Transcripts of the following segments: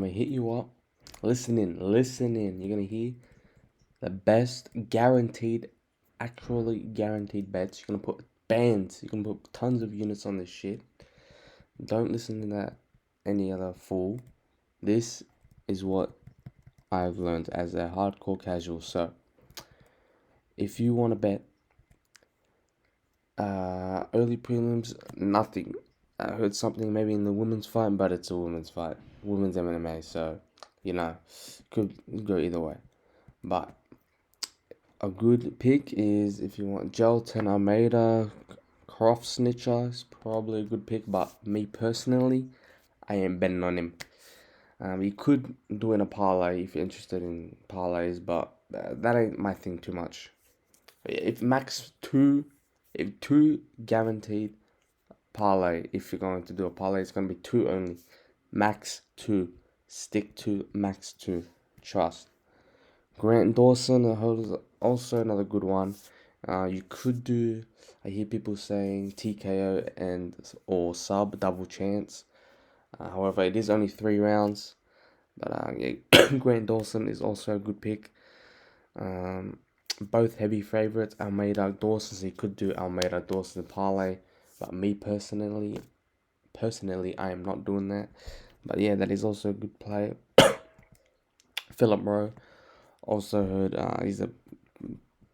I'm gonna hit you up. Listen in. You're gonna hear the best guaranteed, actually guaranteed bets. You're gonna put bands. You can put tons of units on this shit. Don't listen to that any other fool. This is what I've learned as a hardcore casual. So, if you want to bet early prelims, nothing. I heard something maybe in the women's fight, but it's a women's fight. Women's MMA, so, could go either way. But a good pick is if you want Gelton Almeida, Croft Snitcher is probably a good pick, but me personally, I am betting on him. You could do in a parlay if you're interested in parlays, but that ain't my thing too much. If two guaranteed parlay, if you're going to do a parlay, it's going to be two only. Max two. Stick to max two. Trust. Grant Dawson, also another good one. You could do, I hear people saying TKO or sub double chance. However, it is only 3 rounds. But Grant Dawson is also a good pick. Both heavy favorites, Almeida Dawson. So you could do Almeida Dawson parlay. But me personally, I am not doing that. But yeah, that is also a good play. Philip Rowe. Also heard he's a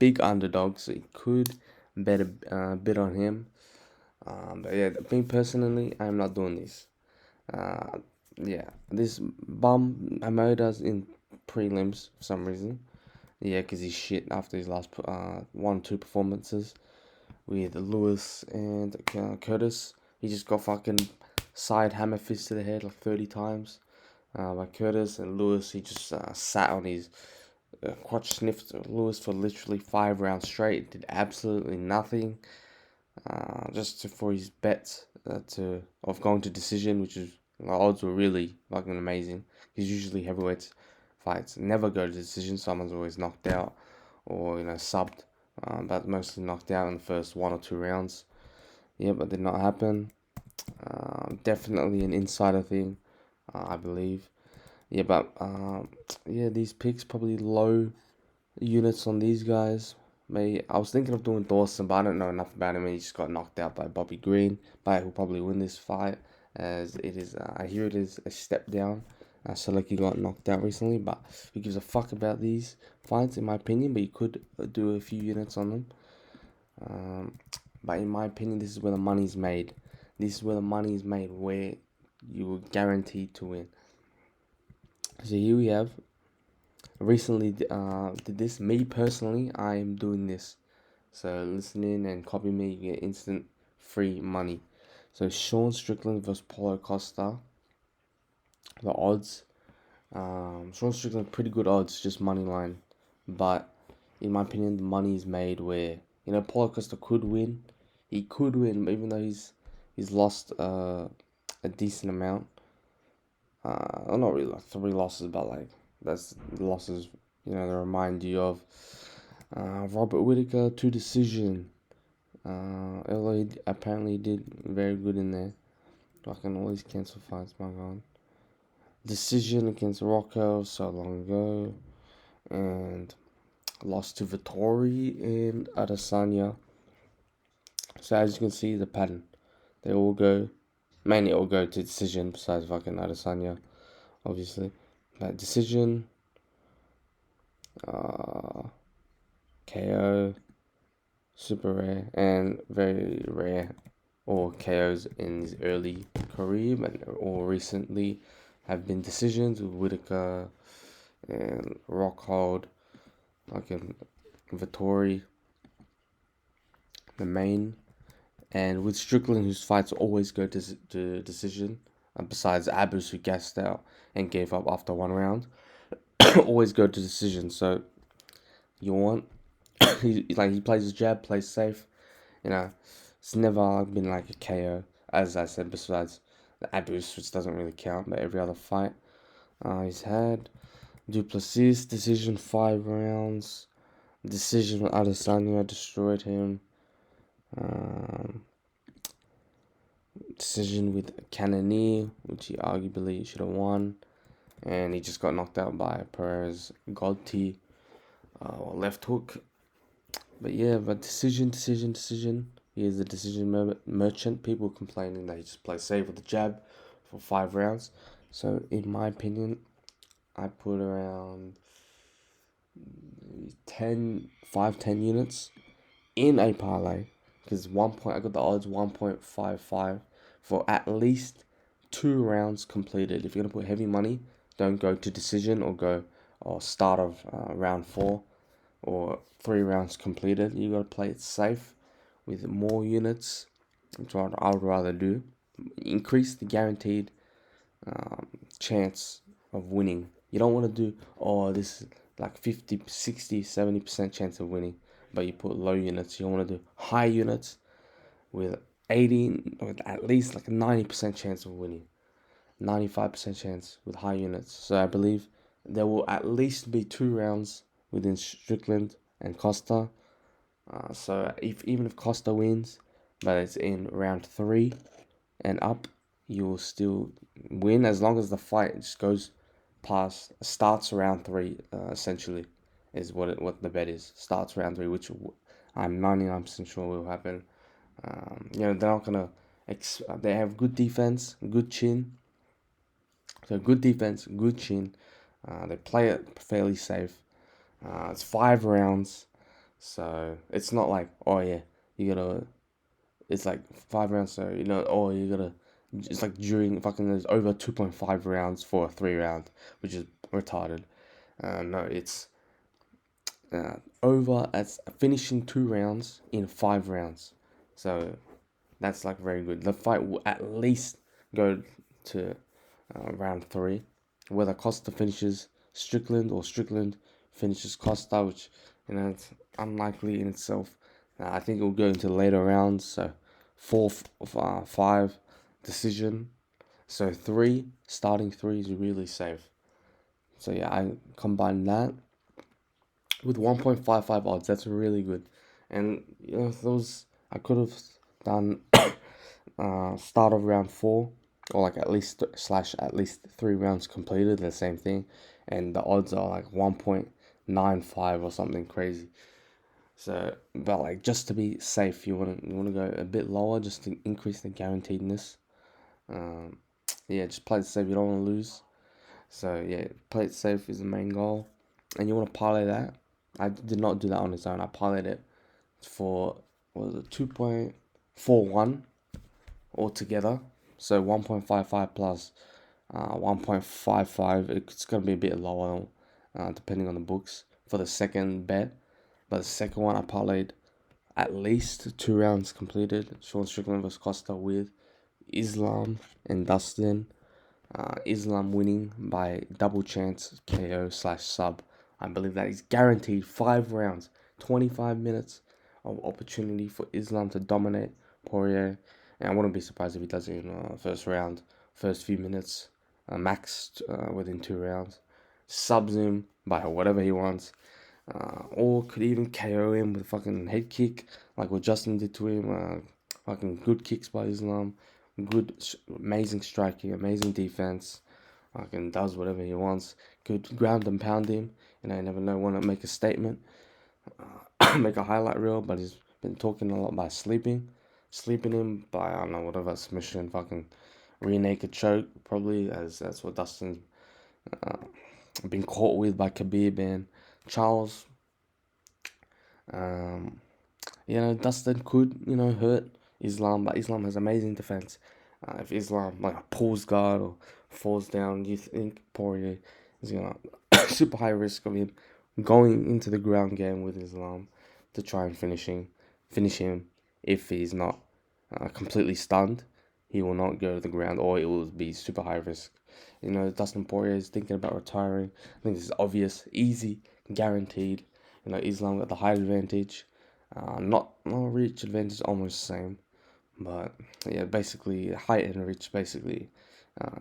big underdog, so you could bet a bit on him. But yeah, me personally, I'm not doing this. Yeah, this bum Amoda's in prelims for some reason. Yeah, because he's shit after his last 1-2 performances with Lewis and Curtis. He just got fucking side hammer fist to the head like 30 times. By Curtis and Lewis, he just sat on his crotch, sniffed Lewis for literally 5 rounds straight. Did absolutely nothing. Just for his bets of going to decision, which is the odds were really fucking amazing. Because usually heavyweights fights never go to decision. Someone's always knocked out or subbed, but mostly knocked out in the first 1 or 2 rounds. Yeah, but did not happen. Definitely an insider thing, I believe. Yeah, but these picks probably low units on these guys. I was thinking of doing Dawson, but I don't know enough about him. He just got knocked out by Bobby Green, but he'll probably win this fight, as it is. I hear it is a step down. So like he got knocked out recently, but who gives a fuck about these fights, in my opinion? But you could do a few units on them. But in my opinion, this is where the money's made. This is where the money is made, where you are guaranteed to win. So here we have. Recently did this. Me personally, I'm doing this. So listen in and copy me. You get instant free money. So Sean Strickland versus Paulo Costa. The odds. Sean Strickland pretty good odds, just money line. But in my opinion, the money is made where Paulo Costa could win. He could win, but even though he's lost a decent amount. Well, not really like 3 losses, but like that's the losses they remind you of. Robert Whittaker 2 decision. Although he apparently did very good in there. Fucking all these cancel fights, my god. Decision against Rocco so long ago, and lost to Vittori and Adesanya. So as you can see, the pattern. They all go, mainly all go to decision besides fucking Adesanya, obviously. But decision, KO, super rare, and very rare, or KOs in his early career, or recently have been decisions with Whittaker and Rockhold, fucking Vittori, the main. And with Strickland, whose fights always go to decision, besides Abus, who gassed out and gave up after 1 round, always go to decision. So you want he plays his jab, plays safe. It's never been like a KO, as I said. Besides the Abus, which doesn't really count, but every other fight he's had. Duplessis decision 5 rounds. Decision with Adesanya destroyed him. Decision with Cannonier, which he arguably should have won. and he just got knocked out by Perez Godti or left hook. But yeah, but decision. He is a decision merchant. People complaining that he just plays safe with the jab for 5 rounds. So in my opinion, I put around 10 units in a parlay, because I got the odds 1.55 for at least 2 rounds completed. If you're gonna put heavy money, don't go to decision or start of round 4 or 3 rounds completed. You gotta play it safe with more units. That's what I would rather do. Increase the guaranteed chance of winning. You don't want to do, this is like 50, 60, 70% chance of winning, but you put low units. You want to do high units with with at least like a 90% chance of winning. 95% chance with high units. So I believe there will at least be 2 rounds within Strickland and Costa. So even if Costa wins, but it's in round 3 and up, you will still win as long as the fight just starts round 3. Essentially, is what the bet is. Starts round 3, which I'm 99% sure will happen. They're not gonna. They have good defense, good chin. So good defense, good chin. They play it fairly safe. It's 5 rounds, so it's not like, you gotta. It's like 5 rounds, so you gotta. It's like during fucking there's over 2.5 rounds for a 3 round, which is retarded. No, it's over as finishing 2 rounds in 5 rounds. So that's like very good. The fight will at least go to round 3, whether Costa finishes Strickland or Strickland finishes Costa, which it's unlikely in itself. I think it will go into later rounds. So 4, 5 decision. So starting 3 is really safe. So yeah, I combine that with 1.55 odds. That's really good. And those I could have done start of round 4, or like at least 3 rounds completed, the same thing, and the odds are like 1.95 or something crazy. So, but like just to be safe, you wanna go a bit lower just to increase the guaranteedness. Just play it safe. You don't want to lose. So yeah, play it safe is the main goal, and you want to parlay that. I did not do that on its own. I parlayed it for 2.41 altogether. So 1.55 plus 1.55. It's gonna be a bit lower, depending on the books for the second bet. But the second one I parlayed at least 2 rounds completed. Sean Strickland vs Costa with Islam and Dustin. Islam winning by double chance KO/sub. I believe that is guaranteed. 5 rounds, 25 minutes of opportunity for Islam to dominate Poirier. And I wouldn't be surprised if he does it in first round, first few minutes, maxed within 2 rounds. Subs him by whatever he wants. Or could even KO him with a fucking head kick, like what Justin did to him. Fucking good kicks by Islam. Good, amazing striking, amazing defense. Fucking does whatever he wants. Could ground and pound him. You never know when to make a statement. Make a highlight reel, but he's been talking a lot by sleeping him by, I don't know, whatever submission, fucking rear naked choke, probably, as that's what Dustin's been caught with by Khabib and Charles. Dustin could, hurt Islam, but Islam has amazing defense. If Islam pulls guard or falls down, you think Poirier is gonna super high risk of him going into the ground game with Islam to try and finish him. If he's not completely stunned, he will not go to the ground, or it will be super high risk. Dustin Poirier is thinking about retiring. I think this is obvious, easy, guaranteed. Islam got the height advantage. Not reach advantage, almost the same. But yeah, basically height and reach basically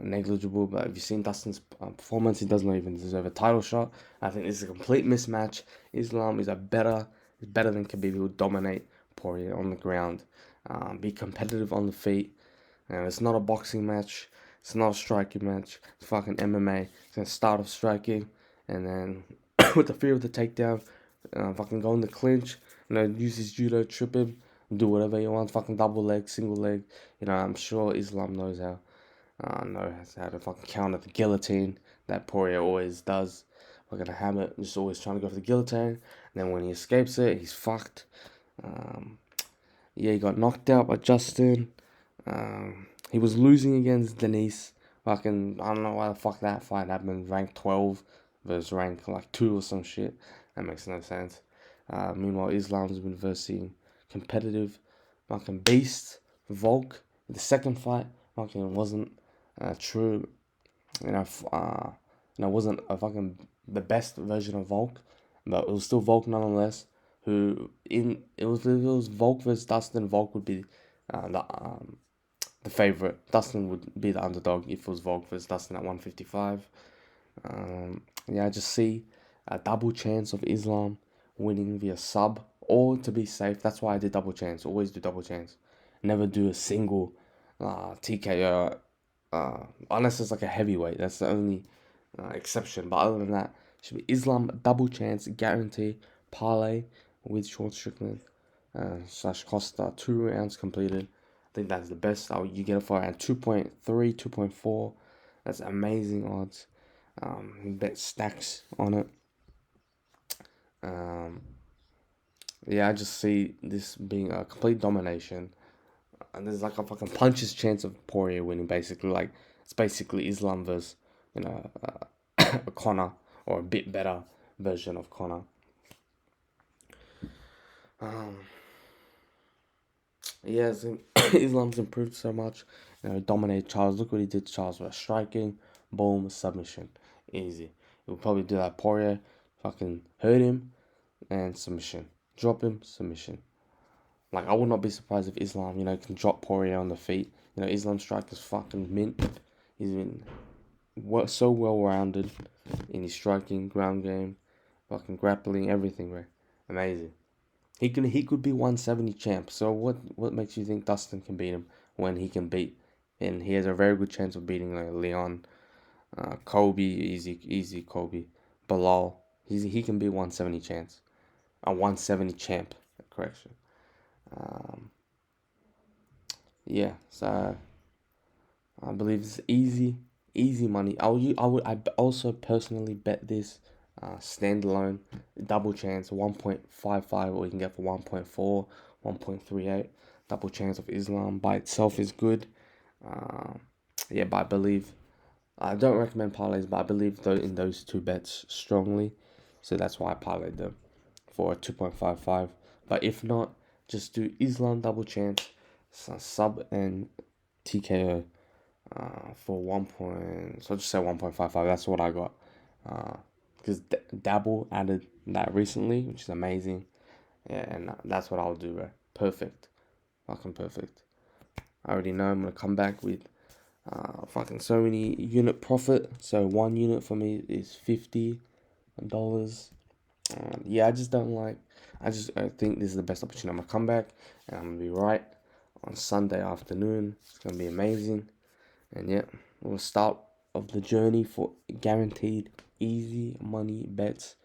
negligible. But if you've seen Dustin's performance, he does not even deserve a title shot. I think this is a complete mismatch. Islam is better than Khabib. He will dominate Poirier on the ground, be competitive on the feet. It's not a boxing match. It's not a striking match. It's fucking MMA. It's gonna start off striking, and then with the fear of the takedown, fucking go in the clinch. Use his judo, trip him, do whatever he wants. Fucking double leg, single leg. I'm sure Islam knows how to fucking counter the guillotine that Poirier always does. We're gonna have it, just always trying to go for the guillotine. And then when he escapes it, he's fucked. He got knocked out by Justin. He was losing against Denise. Fucking, I don't know why the fuck that fight happened. Rank 12 versus rank like 2 or some shit. That makes no sense. Meanwhile, Islam's been versing competitive fucking beast Volk. The second fight fucking wasn't true. Wasn't a fucking the best version of Volk, but it was still Volk nonetheless. It was Volk versus Dustin. Volk would be the favorite. Dustin would be the underdog if it was Volk versus Dustin at 155. I just see a double chance of Islam winning via sub, or to be safe. That's why I did double chance. Always do double chance. Never do a single TKO unless it's like a heavyweight. That's the only exception. But other than that, should be Islam double chance guarantee parlay with Sean Strickland / Costa 2 rounds completed. I think that's the best. You get it for around 2.3, 2.4. That's amazing odds. Bet stacks on it. I just see this being a complete domination. And there's like a fucking puncher's chance of Poirier winning, basically. Like, it's basically Islam versus, a Conor, or a bit better version of Conor. Islam's improved so much. Dominated Charles. Look what he did to Charles. With striking, boom, submission. Easy. He'll probably do that Poirier. Fucking hurt him, and submission. Drop him, submission. Like, I would not be surprised if Islam, can drop Poirier on the feet. Islam's strike is fucking mint. He's been so well-rounded in his striking, ground game, fucking grappling, everything, bro. Amazing. He could be 170 champ. So what makes you think Dustin can beat him when he can beat? And he has a very good chance of beating Leon, Kobe, easy Kobe, Bilal. He can be 170 chance, a 170 champ. Correction. So I believe it's easy money. I also personally bet this standalone double chance 1.55, or you can get for 1.4, 1.38. Double chance of Islam by itself is good. But I believe I don't recommend parlays, but I believe in those two bets strongly, so that's why I parlayed them for a 2.55. But if not, just do Islam double chance, sub and TKO for 1. So just say 1.55. That's what I got. Because Dabble added that recently, which is amazing. Yeah, and that's what I'll do, bro. Perfect. Fucking perfect. I already know I'm going to come back with fucking so many unit profit. So 1 unit for me is $50. I think this is the best opportunity. I'm going to come back and I'm going to be right on Sunday afternoon. It's going to be amazing. And we'll start of the journey for guaranteed easy money bets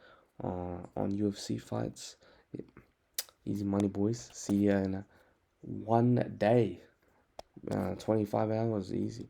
on UFC fights. Easy money, boys. See ya in one day. 25 hours, easy.